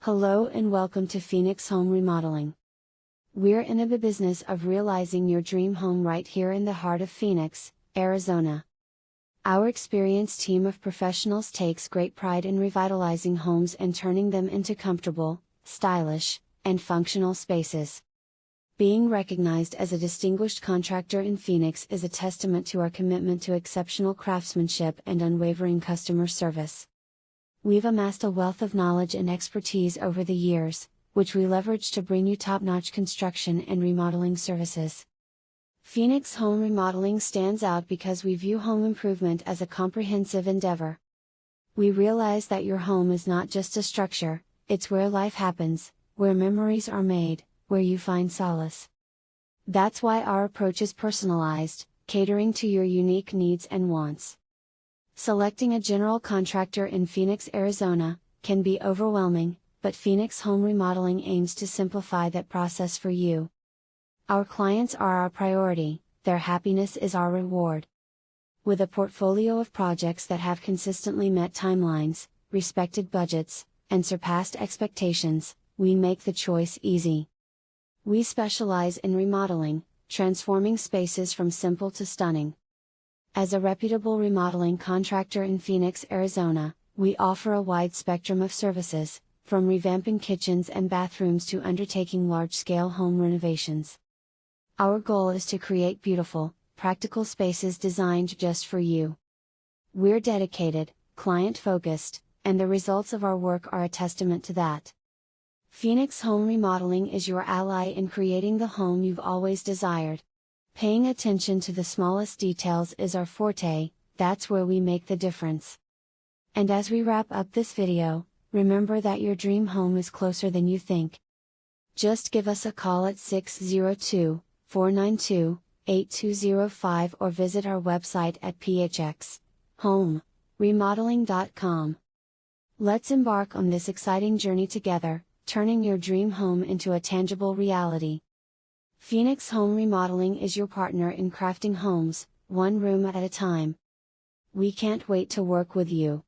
Hello and welcome to Phoenix Home Remodeling. We're in the business of realizing your dream home right here in the heart of Phoenix, Arizona. Our experienced team of professionals takes great pride in revitalizing homes and turning them into comfortable, stylish, and functional spaces. Being recognized as a distinguished contractor in Phoenix is a testament to our commitment to exceptional craftsmanship and unwavering customer service. We've amassed a wealth of knowledge and expertise over the years, which we leverage to bring you top-notch construction and remodeling services. Phoenix Home Remodeling stands out because we view home improvement as a comprehensive endeavor. We realize that your home is not just a structure, it's where life happens, where memories are made, where you find solace. That's why our approach is personalized, catering to your unique needs and wants. Selecting a general contractor in Phoenix, Arizona, can be overwhelming, but Phoenix Home Remodeling aims to simplify that process for you. Our clients are our priority, their happiness is our reward. With a portfolio of projects that have consistently met timelines, respected budgets, and surpassed expectations, we make the choice easy. We specialize in remodeling, transforming spaces from simple to stunning. As a reputable remodeling contractor in Phoenix, Arizona, we offer a wide spectrum of services, from revamping kitchens and bathrooms to undertaking large-scale home renovations. Our goal is to create beautiful, practical spaces designed just for you. We're dedicated, client-focused, and the results of our work are a testament to that. Phoenix Home Remodeling is your ally in creating the home you've always desired. Paying attention to the smallest details is our forte, that's where we make the difference. And as we wrap up this video, remember that your dream home is closer than you think. Just give us a call at 602-492-8205 or visit our website at phxhomeremodeling.com. Let's embark on this exciting journey together, turning your dream home into a tangible reality. Phoenix Home Remodeling is your partner in crafting homes, one room at a time. We can't wait to work with you.